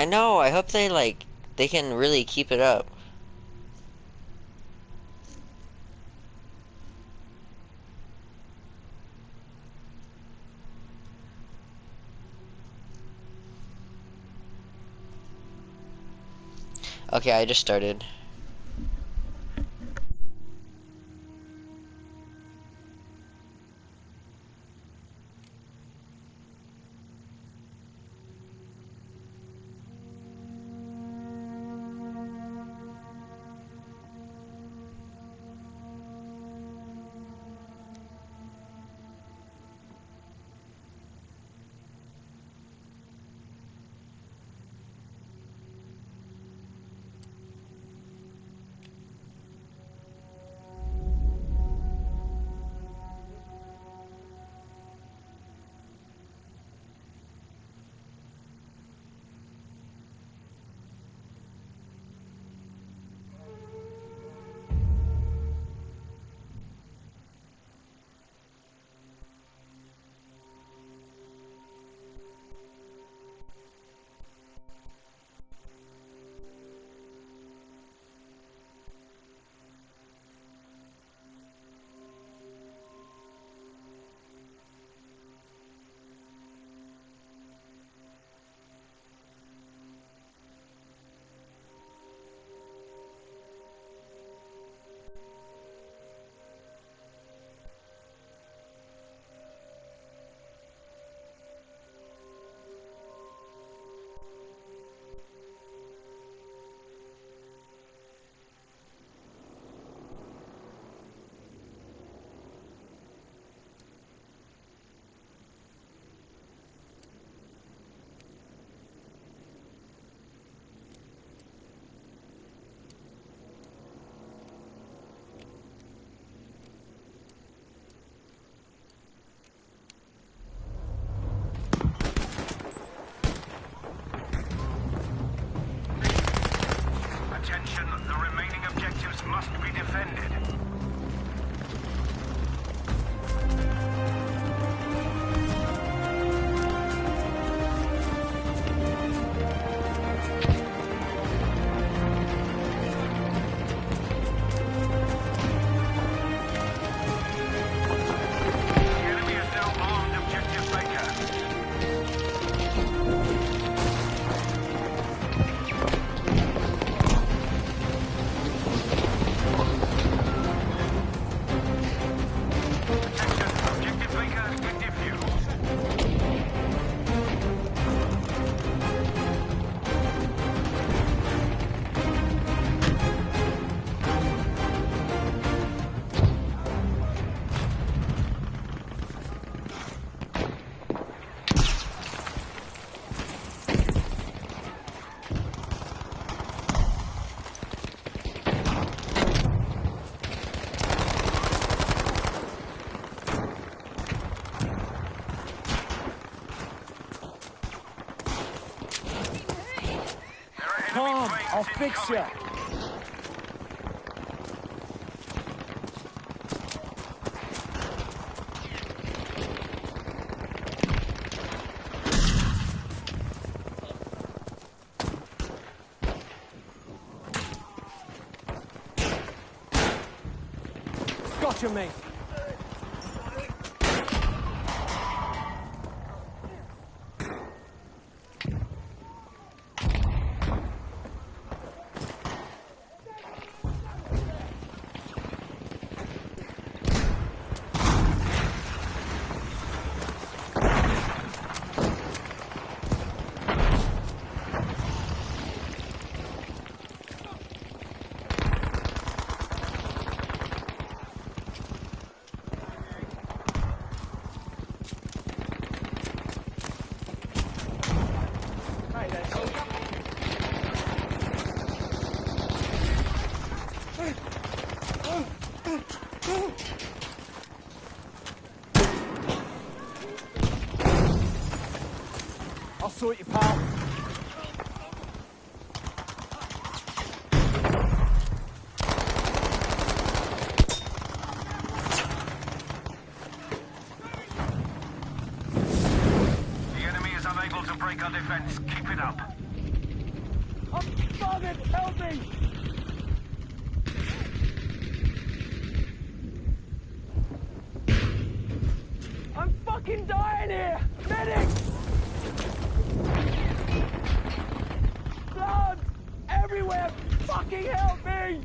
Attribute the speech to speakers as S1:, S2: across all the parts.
S1: I know, I hope they can really keep it up. Okay, I just started.
S2: Attention, the remaining objectives must be defended. The enemy is now armed objective Baker.
S3: Calm, I'll fix you. Gotcha, mate. I'll sort you, pal.
S2: The enemy is unable to break our defense. Keep it up.
S3: I'm bothered! Help me! I'm fucking dying here! Medic! Blood! Everywhere! Fucking help me!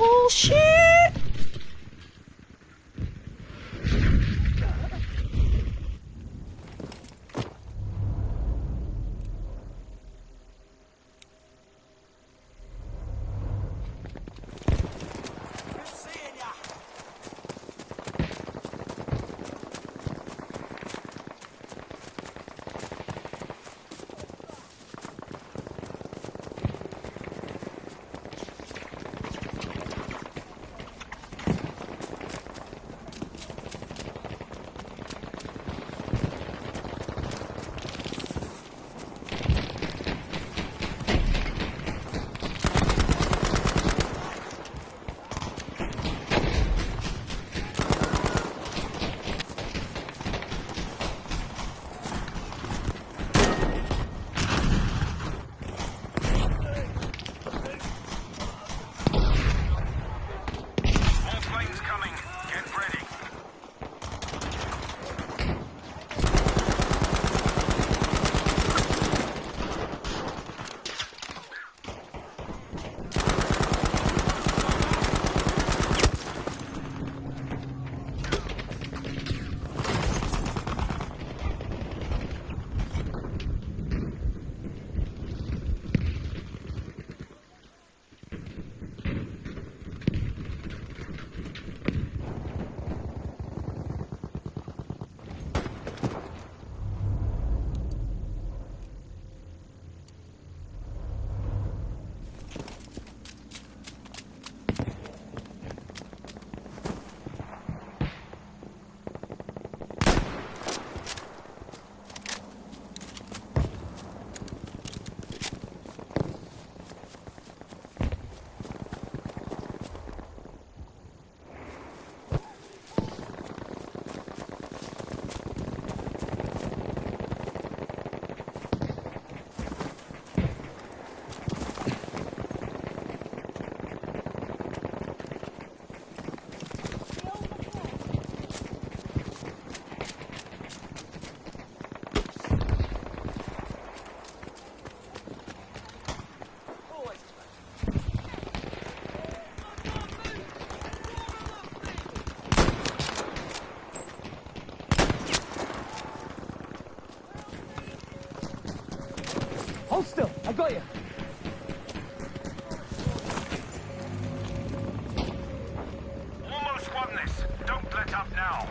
S1: Oh shit!
S2: More planes coming. Get ready.
S3: Hold still! I got you!
S2: Almost won this. Don't let up now.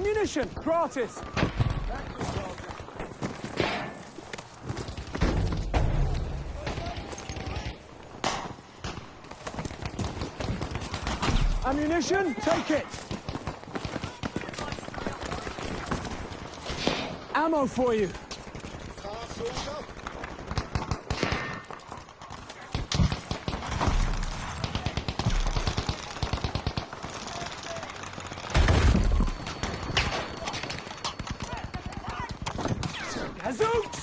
S3: Ammunition, gratis. Ammunition, take it. Ammo for you. Gazooks!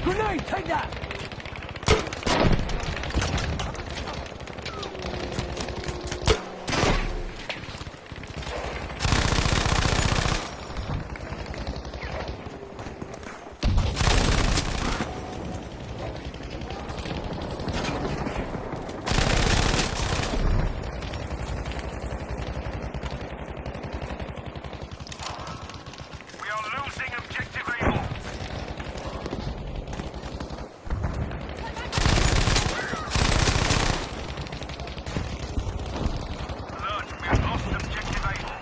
S3: Grenade, take that!
S2: We are losing objective Able. Alert, we have lost objective Able.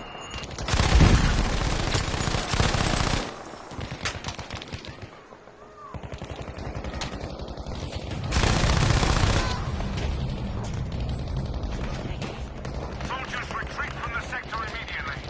S2: Soldiers retreat from the sector immediately.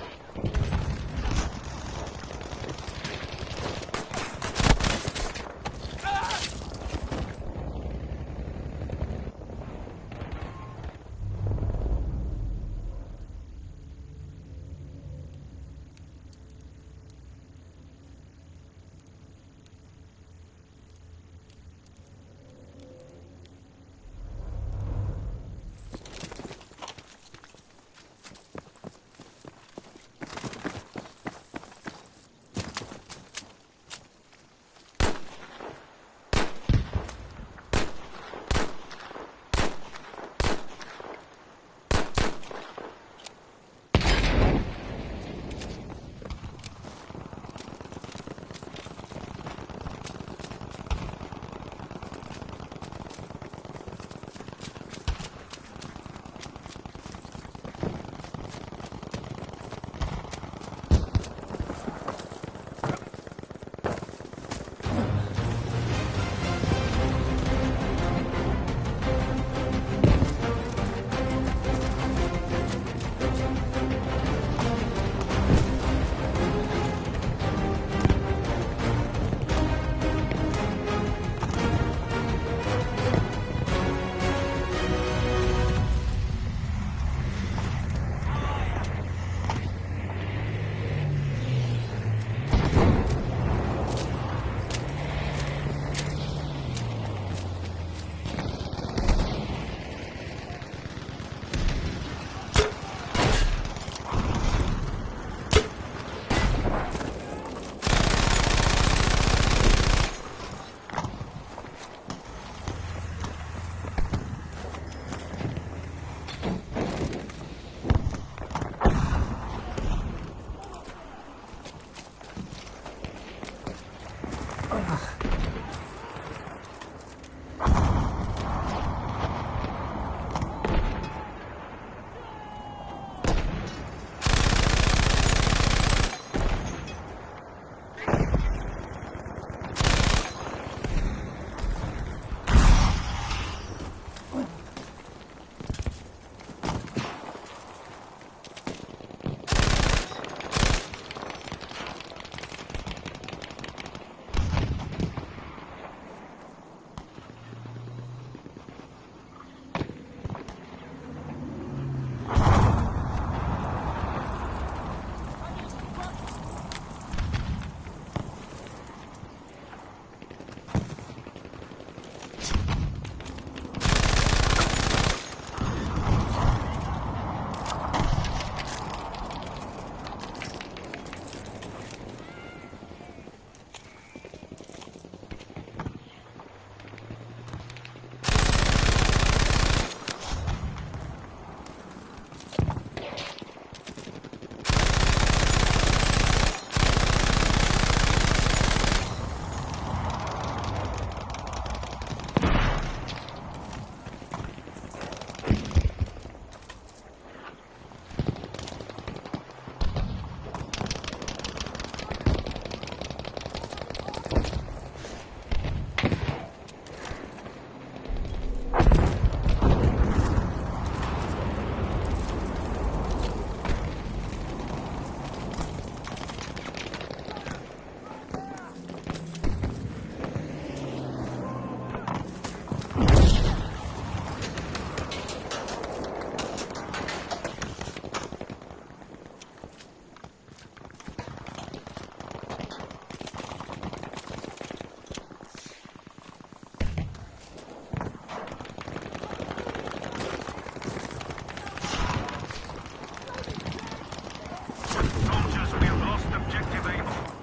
S2: Soldiers, we have lost objective Able.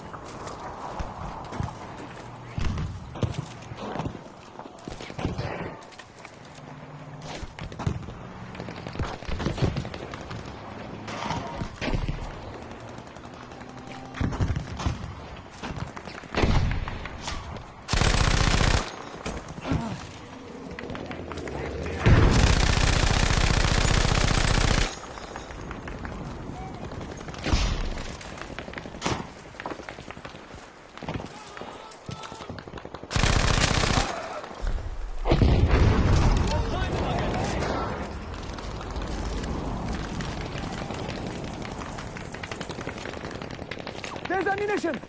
S3: There's ammunition!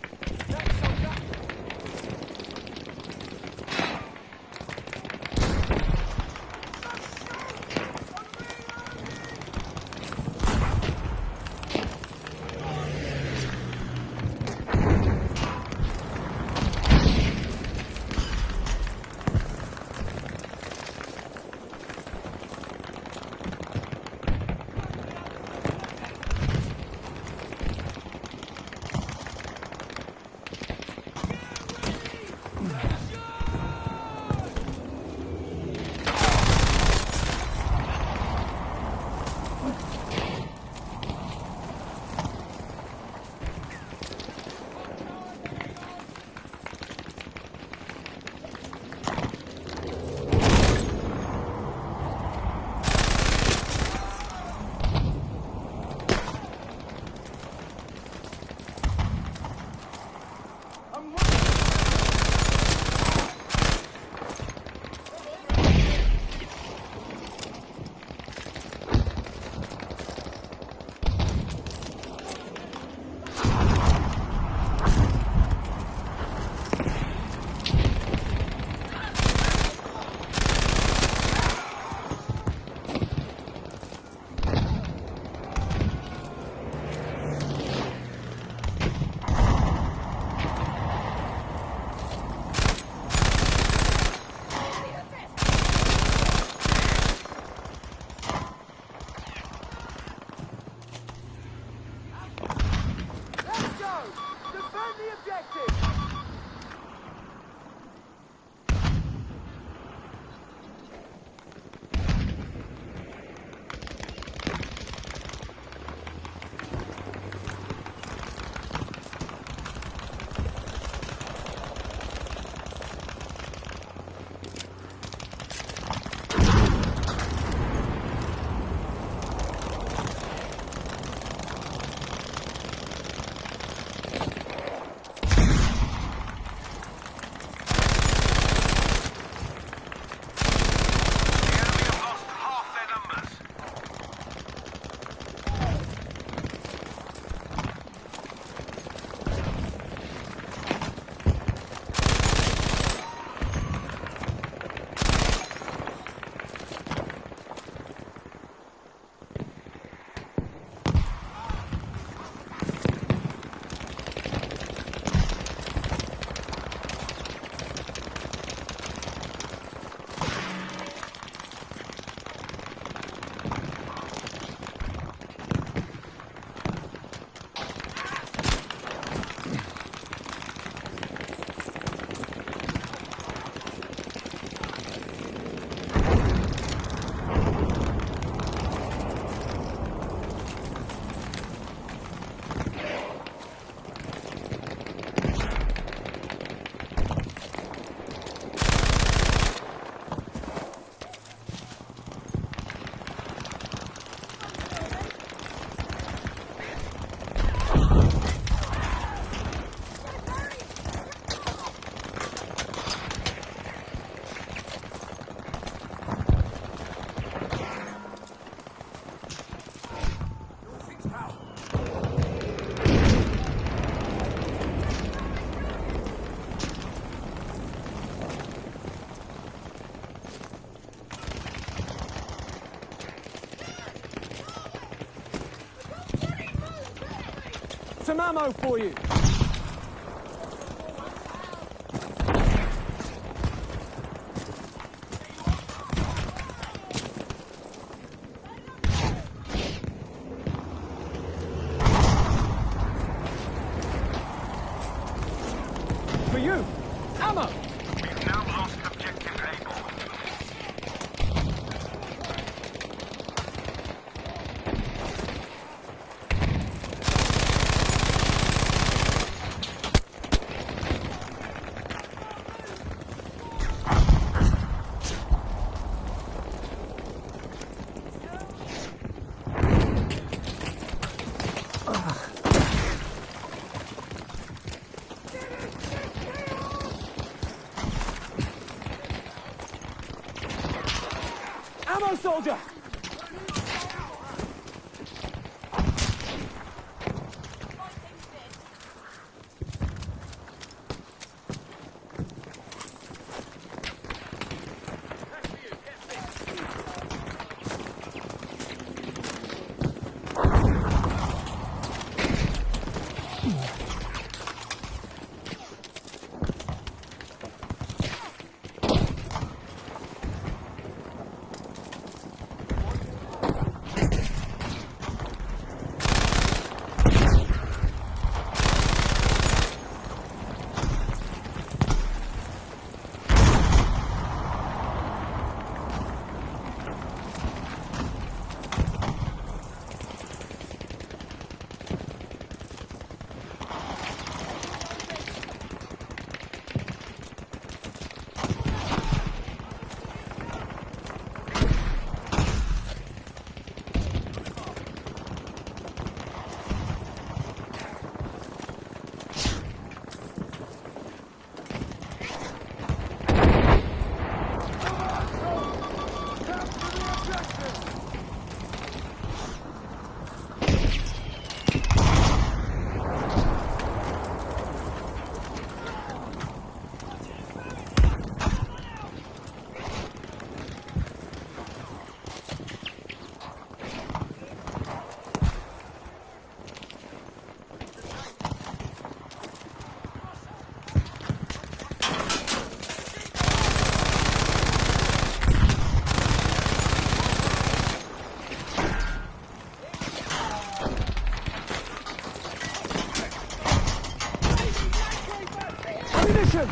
S3: some ammo for you. For you. Ammo.
S2: We've now lost objective Able.
S3: Ammo, soldier! Ammunition!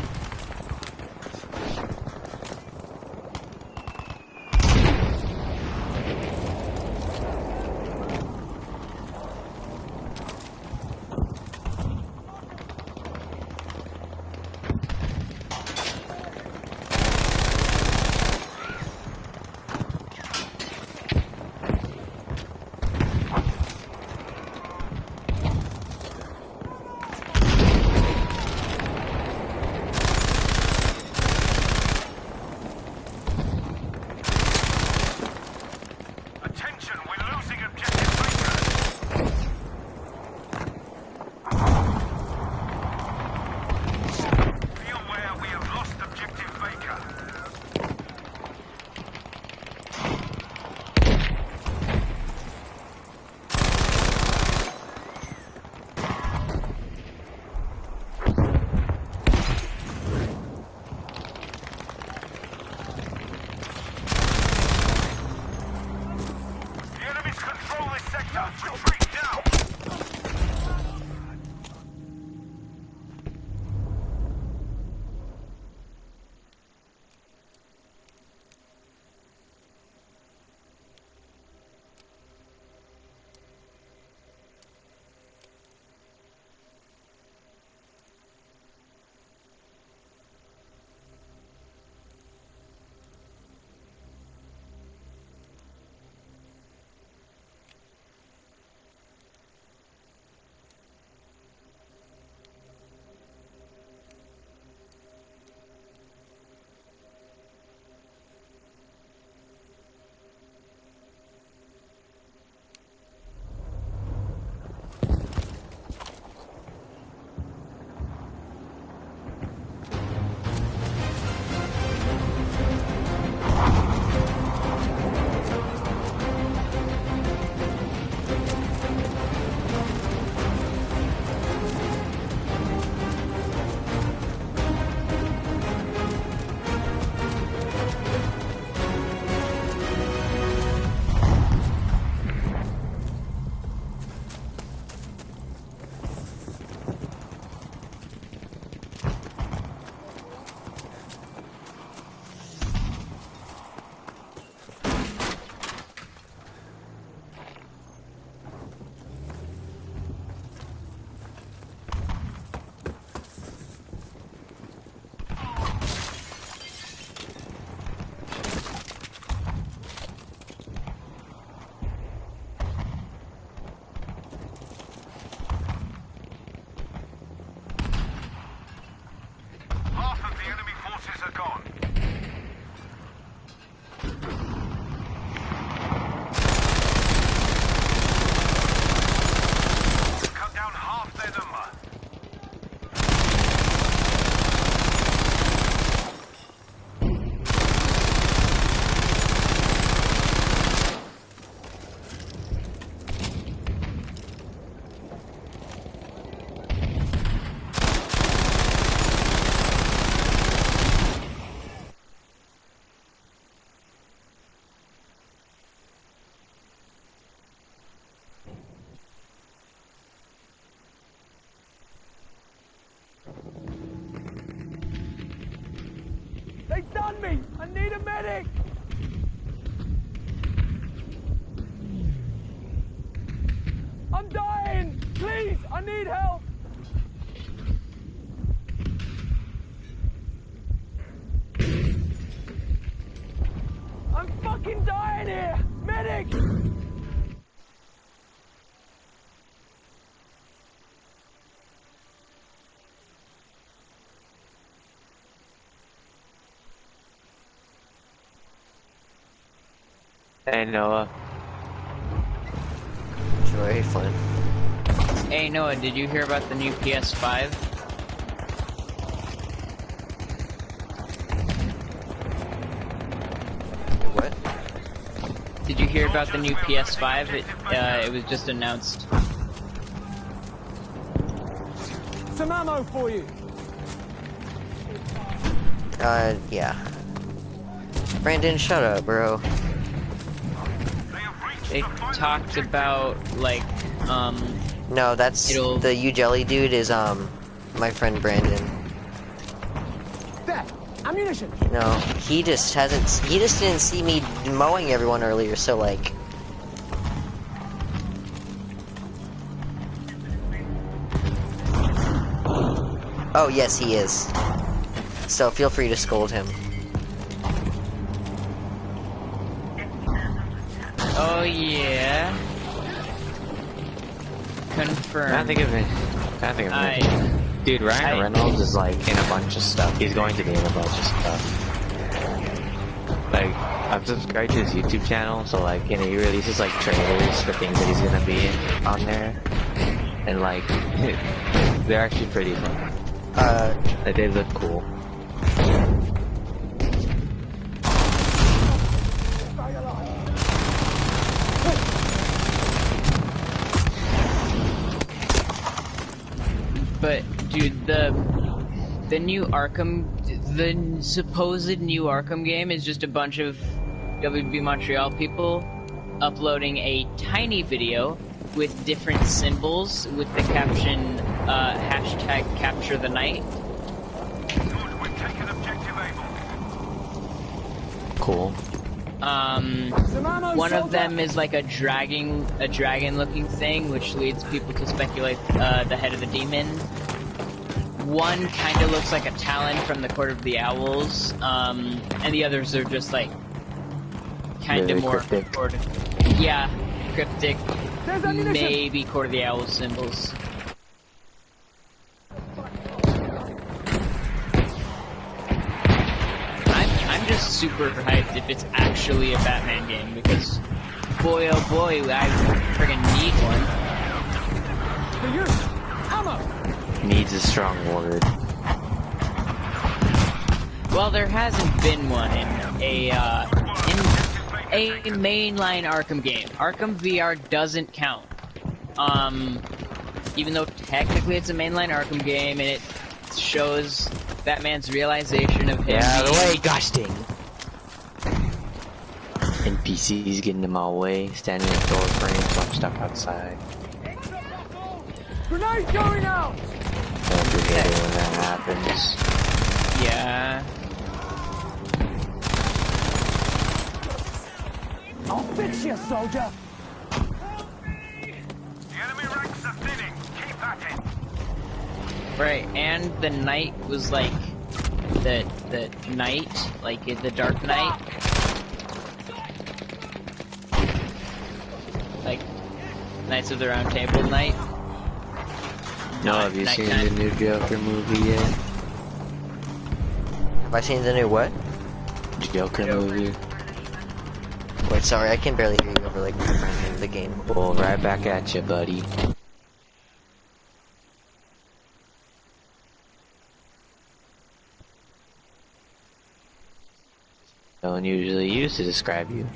S3: They done me! I need a medic! I'm dying! Please, I need help! I'm fucking dying here! Medic!
S4: Hey Noah.
S1: Very fun.
S5: Hey Noah, did you hear about the new PS5?
S1: What?
S5: Did you hear about the new PS5? It was just announced.
S3: Some ammo for you!
S1: Yeah. Brandon, shut up, bro.
S5: They talked about, like,
S1: No, that's the You Jelly dude is, my friend Brandon.
S3: There! Ammunition!
S1: No, he just didn't see me mowing everyone earlier, so, like... Oh, yes, he is. So, feel free to scold him.
S5: oh yeah. Confirmed.
S4: I think of it. Dude, Ryan Reynolds is like in a bunch of stuff. He's going to be in a bunch of stuff. Like, I've subscribed to his YouTube channel, so like, you know, he releases like trailers for things that he's gonna be in on there, and like, they're actually pretty fun. Like, they look cool.
S5: But dude, the supposed new Arkham game is just a bunch of WB Montreal people uploading a tiny video with different symbols with the caption hashtag capture the night.
S2: Good, we've taken objective Able.
S4: Cool.
S5: One of them is like a dragon looking thing, which leads people to speculate the head of the demon. One kind of looks like a Talon from the Court of the Owls, and the others are just like kind of more
S4: cryptic.
S5: Cryptic, maybe Court of the Owls symbols. I'm just super hyped if it's actually a Batman game, because boy oh boy, I friggin' need one.
S3: For you! Ammo!
S4: Needs a strong word.
S5: Well, there hasn't been one in a mainline Arkham game. Arkham VR doesn't count. Even though technically it's a mainline Arkham game, and it shows Batman's realization of him.
S4: Yeah, the way, gosh dang. NPCs getting in my way, standing in door frames, I'm stuck outside.
S3: Grenade going out!
S4: Don't forget it when that happens.
S5: Yeah.
S3: I'll fix you, soldier!
S2: The enemy ranks are thinning. Keep at it.
S5: Right, and the night was like the night, like the Dark Knight. Like Knights of the Round Table night.
S4: No, have you seen the new Joker movie yet?
S1: Have I seen the new what?
S4: Joker movie.
S1: Wait, sorry, I can barely hear you over, like, the game.
S4: Well, right back at you, buddy. No one usually used to describe you.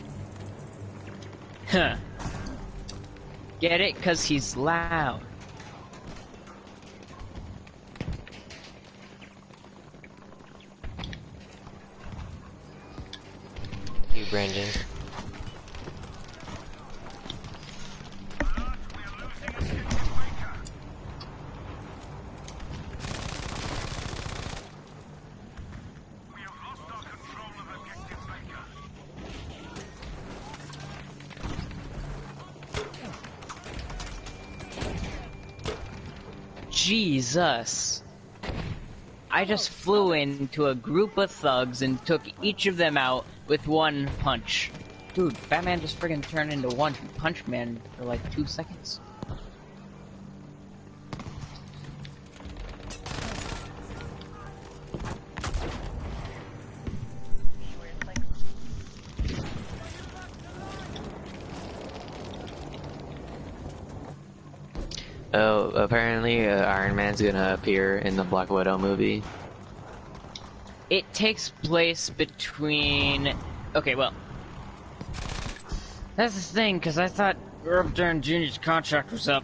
S5: Huh. Get it? 'Cause he's loud.
S1: You, Brandon.
S5: Jesus. I just flew into a group of thugs and took each of them out with one punch. Dude, Batman just friggin' turned into One Punch Man for like 2 seconds.
S4: Oh, apparently Iron Man's gonna appear in the Black Widow movie.
S5: It takes place between... Okay, well... That's the thing, because I thought Robert Downey Jr.'s contract was up.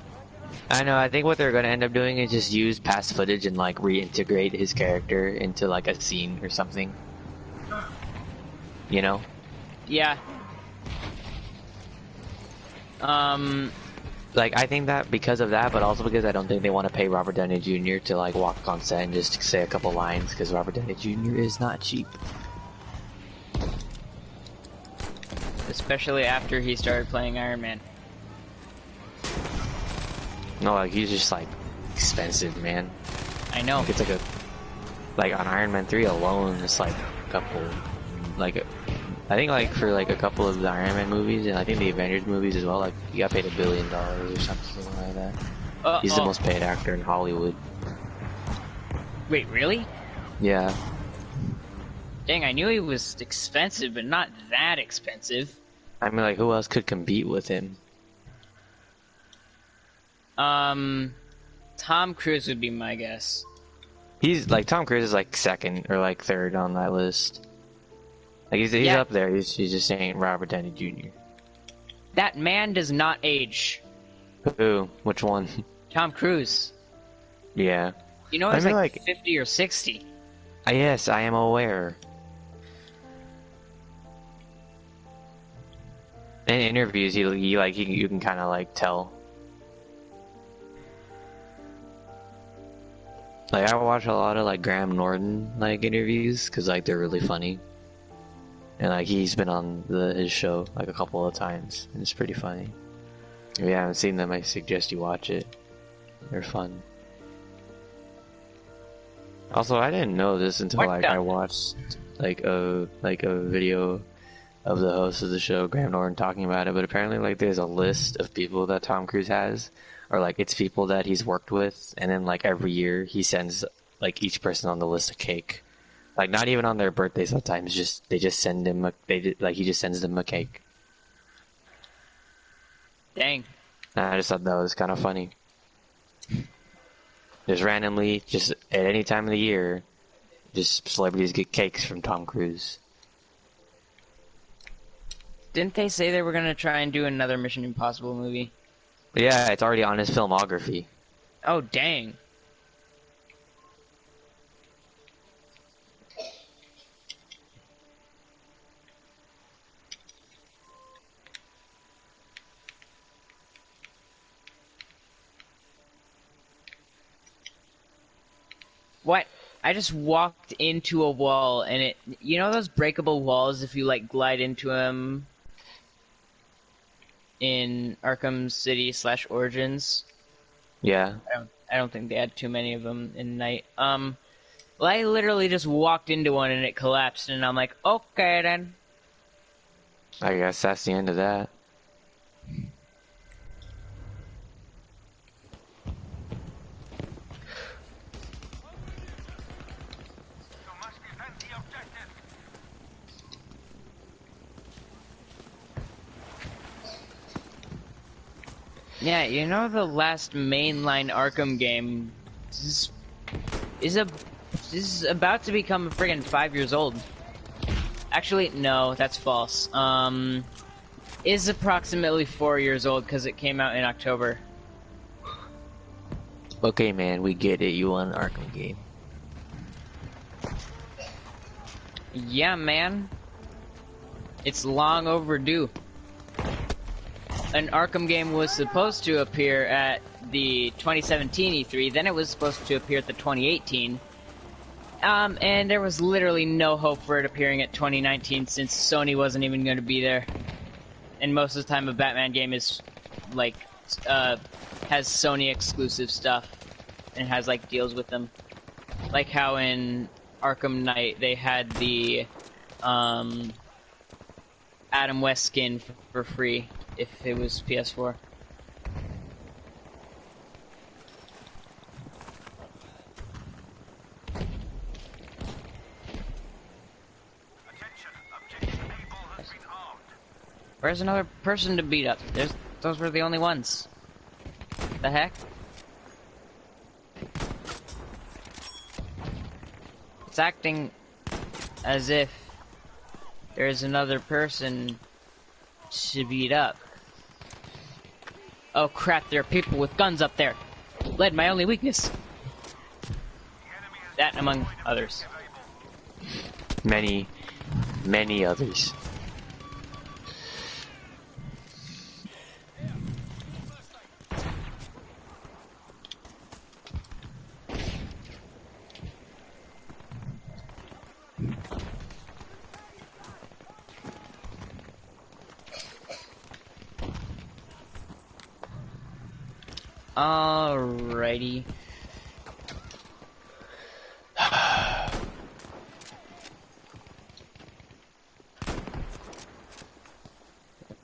S4: I know, I think what they're gonna end up doing is just use past footage and like reintegrate his character into like a scene or something. You know?
S5: Yeah.
S4: Like, I think that because of that, but also because I don't think they want to pay Robert Downey Jr. to like walk on set and just say a couple lines, because Robert Downey Jr. is not cheap.
S5: Especially after he started playing Iron Man.
S4: No, like, he's just like expensive, man.
S5: I know.
S4: Like, it's like on Iron Man 3 alone, it's like a couple, like, I think like for like a couple of the Iron Man movies, and I think the Avengers movies as well, like, he got paid $1 billion or something like that. He's the most paid actor in Hollywood.
S5: Wait, really?
S4: Yeah.
S5: Dang, I knew he was expensive, but not that expensive.
S4: I mean, like, who else could compete with him?
S5: Tom Cruise would be my guess.
S4: He's like, Tom Cruise is like second or like third on that list. Like, he's
S5: Yeah.
S4: up there. He's just saying Robert Downey Jr.
S5: That man does not age.
S4: Who? Which one?
S5: Tom Cruise.
S4: Yeah.
S5: You know, he's
S4: I mean,
S5: like
S4: like
S5: 50 or 60.
S4: Yes, I am aware. In interviews, you can kind of like tell. Like, I watch a lot of like Graham Norton like interviews because like they're really funny, and like he's been on his show like a couple of times, and it's pretty funny. If you haven't seen them, I suggest you watch it. They're fun. Also, I didn't know this until I watched like a video of the host of the show, Graham Norton, talking about it. But apparently, like, there's a list of people that Tom Cruise has, or like it's people that he's worked with, and then like every year he sends like each person on the list a cake. Like, not even on their birthday. Sometimes they just send him he just sends them a cake.
S5: Dang.
S4: And I just thought that was kind of funny. Just randomly, just at any time of the year, just celebrities get cakes from Tom Cruise.
S5: Didn't they say they were gonna try and do another Mission Impossible movie?
S4: Yeah, it's already on his filmography.
S5: Oh, dang. What? I just walked into a wall and it... You know those breakable walls if you, like, glide into them in Arkham City / Origins?
S4: Yeah.
S5: I don't think they had too many of them in Night. Well, I literally just walked into one and it collapsed and I'm like, okay then.
S4: I guess that's the end of that.
S5: Yeah, you know the last mainline Arkham game is about to become friggin' 5 years old. Actually, no, that's false. Is approximately 4 years old because it came out in October.
S4: Okay, man, we get it. You want an Arkham game.
S5: Yeah, man. It's long overdue. An Arkham game was supposed to appear at the 2017 E3, then it was supposed to appear at the 2018. And there was literally no hope for it appearing at 2019 since Sony wasn't even going to be there. And most of the time a Batman game is, like, has Sony exclusive stuff. and has like deals with them. Like how in Arkham Knight they had the Adam West skin for free if it was PS4. Where's another person to beat up? Those were the only ones. The heck? It's acting as if there's another person to beat up. Oh crap, there are people with guns up there. Led my only weakness. That among others.
S4: Many, many others.
S5: Alrighty.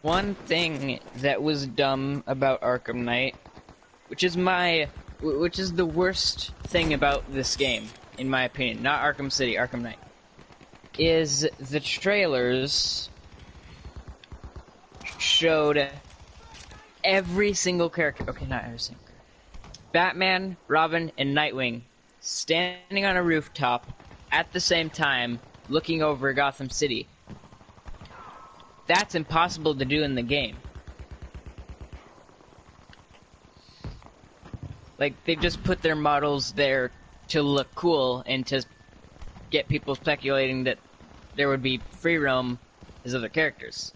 S5: One thing that was dumb about Arkham Knight, which is the worst thing about this game, in my opinion, not Arkham City, Arkham Knight, is the trailers showed every single character. Okay, not every single character. Batman, Robin, and Nightwing standing on a rooftop at the same time, looking over Gotham City. That's impossible to do in the game. Like, they just put their models there to look cool and to get people speculating that there would be free roam as other characters.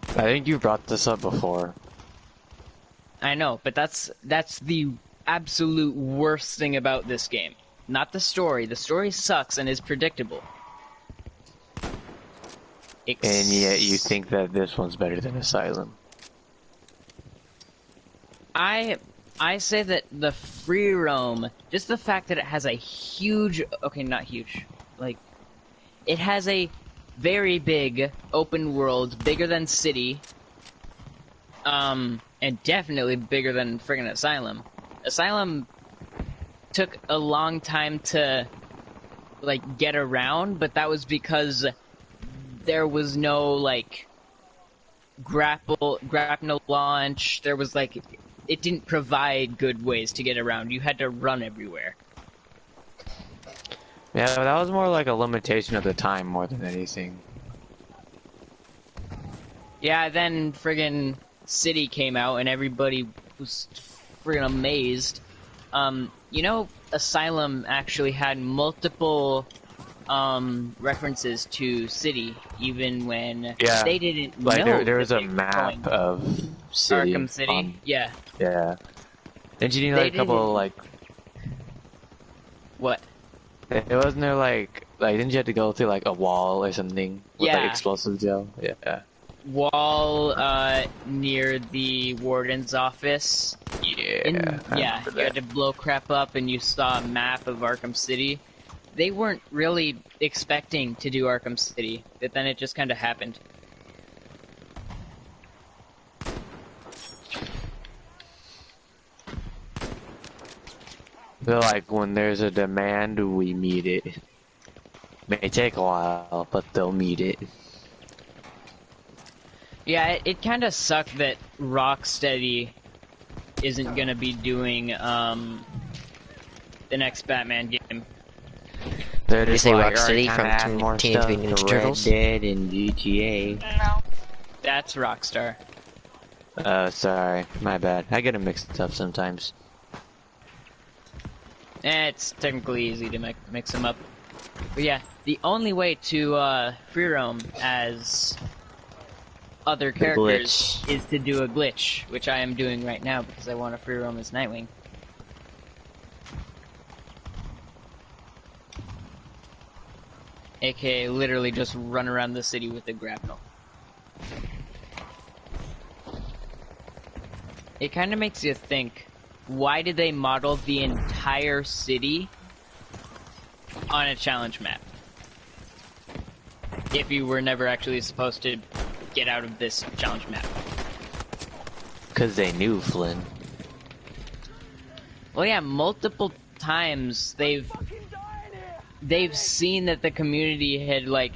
S4: I think you brought this up before.
S5: I know, but that's the absolute worst thing about this game. Not the story. The story sucks and is predictable.
S4: And yet you think that this one's better than Asylum.
S5: I say that the free roam, just the fact that it has a huge, okay, not huge, like, it has a very big open world, bigger than City, and definitely bigger than friggin' Asylum. Asylum took a long time to, like, get around, but that was because there was no, like, grapple launch. There was, like, it didn't provide good ways to get around. You had to run everywhere.
S4: Yeah, that was more like a limitation of the time more than anything.
S5: Yeah, then friggin' City came out and everybody was friggin' amazed. You know, Asylum actually had multiple references to City, even when they didn't know.
S4: There was a map of City.
S5: Arkham City, yeah.
S4: Yeah. Didn't you need like a couple like...
S5: What?
S4: It wasn't there like didn't you have to go through like a wall or something with like
S5: Yeah.
S4: explosive gel? Yeah.
S5: Wall near the warden's office.
S4: Yeah.
S5: Yeah, you had to blow crap up and you saw a map of Arkham City. They weren't really expecting to do Arkham City, but then it just kind of happened.
S4: They're like, when there's a demand, we meet it. May take a while, but they'll meet it.
S5: Yeah, it kind of sucked that Rocksteady isn't gonna be doing the next Batman game.
S4: They're
S1: Did you
S4: just
S1: say
S4: like,
S1: Rocksteady
S4: "Alright,
S1: from
S4: more
S1: Teenage
S4: stuff
S1: Mutant Ninja
S4: to
S1: Turtles?"
S4: Red Dead and GTA.
S6: No.
S5: That's Rockstar.
S4: Sorry, my bad. I get them mixed up sometimes.
S5: It's technically easy to mix them up. But yeah, the only way to free roam as other characters is to do a glitch, which I am doing right now because I want to free roam as Nightwing. AKA literally just run around the city with a grapnel. It kind of makes you think, why did they model the entire city on a challenge map? If you were never actually supposed to get out of this challenge map.
S4: Because they knew Flynn.
S5: Well, yeah, multiple times they've seen that the community had, like,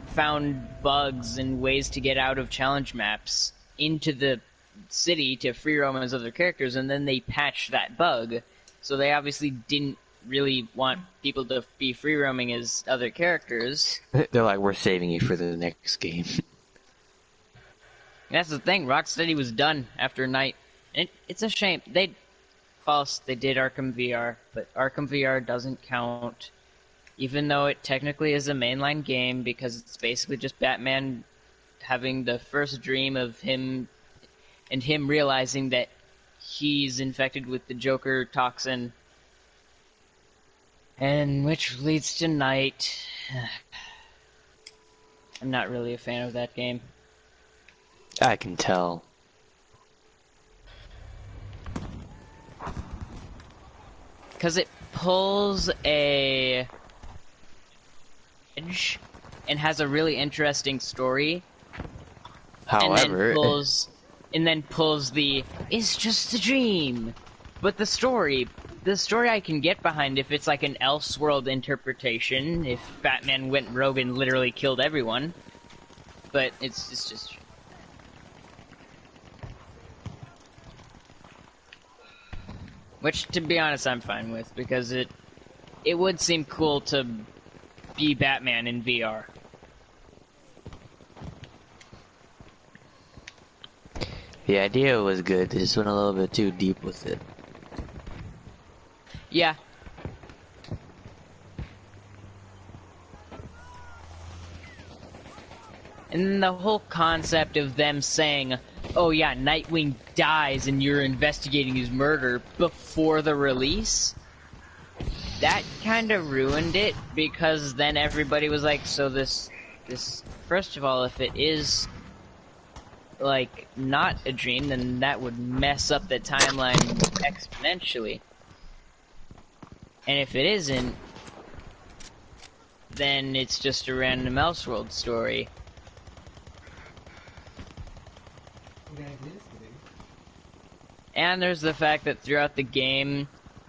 S5: found bugs and ways to get out of challenge maps into the city to free roam as other characters, and then they patched that bug. So they obviously didn't really want people to be free roaming as other characters.
S4: They're like, we're saving you for the next game.
S5: That's the thing, Rocksteady was done after Night. And it's a shame. They did Arkham VR, but Arkham VR doesn't count. Even though it technically is a mainline game, because it's basically just Batman having the first dream of him, and him realizing that he's infected with the Joker toxin, and which leads to Night. I'm not really a fan of that game.
S4: I can tell.
S5: Because it pulls a edge and has a really interesting story.
S4: However,
S5: and then pulls the "it's just a dream," but the story I can get behind if it's like an Elseworld interpretation. If Batman went rogue and literally killed everyone, but it's just. Which, to be honest, I'm fine with, because it would seem cool to be Batman in VR.
S4: the idea was good, they just went a little bit too deep with it.
S5: Yeah. And the whole concept of them saying, oh yeah, Nightwing dies and you're investigating his murder before the release, that kind of ruined it, because then everybody was like, so this, first of all, if it is, like, not a dream, then that would mess up the timeline exponentially. And if it isn't, then it's just a random Elseworld story. And there's the fact that throughout the game,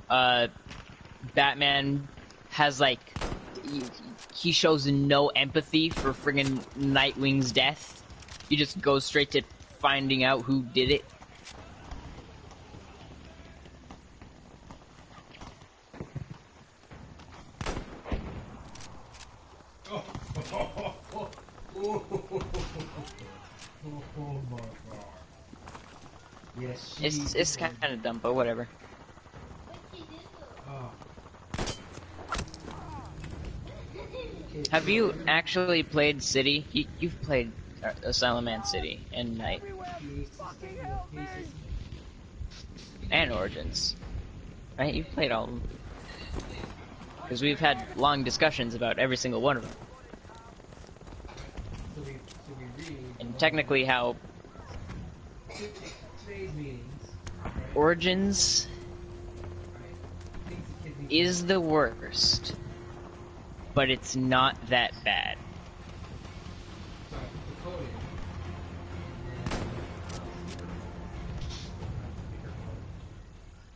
S5: Batman has, like, he shows no empathy for friggin' Nightwing's death. He just goes straight to finding out who did it.
S3: Yes,
S5: It's kind of dumb, but whatever. Have you actually played City? You've played Asylum and City and Night. And Origins. Right? You've played all of them. Because we've had long discussions about every single one of them. And technically how Origins is the worst, but it's not that bad.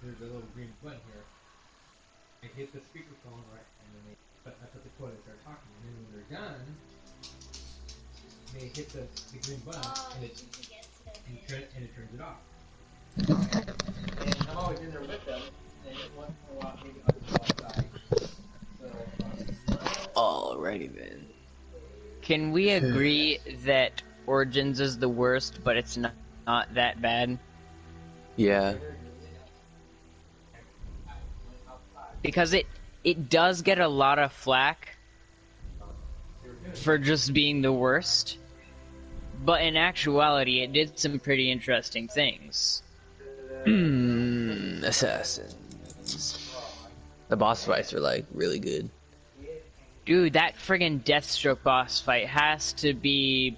S3: There's a little green button here. I hit the speakerphone, right, and then I put the code and start talking, and then when they're done, they hit the green button, and it turns it off. And I'm always in there with them, and once in a while, maybe I'll go outside.
S4: Alrighty then.
S5: Can we agree that Origins is the worst, but it's not that bad?
S4: Yeah.
S5: Because it does get a lot of flack for just being the worst, but in actuality it did some pretty interesting things.
S4: Assassins. The boss fights are like really good.
S5: Dude, that friggin' Deathstroke boss fight has to be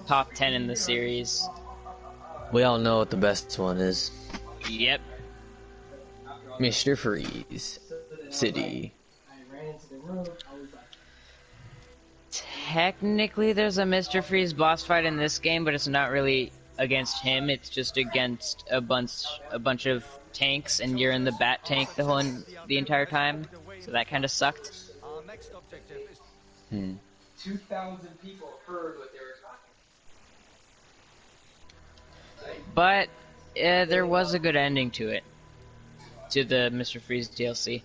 S5: top 10 in the series.
S4: We all know what the best one is.
S5: Yep.
S6: Mr. Freeze.
S3: So then
S6: City.
S3: I ran into the room. I was like,
S5: Technically, there's a Mr. Freeze boss fight in this game, but it's not really against him. It's just against a bunch of tanks, and you're in the bat tank the entire time. So that kind of sucked.
S2: Our next objective is
S3: 2,000 people heard what they were talking.
S5: But there was a good ending to it, to the Mr. Freeze DLC.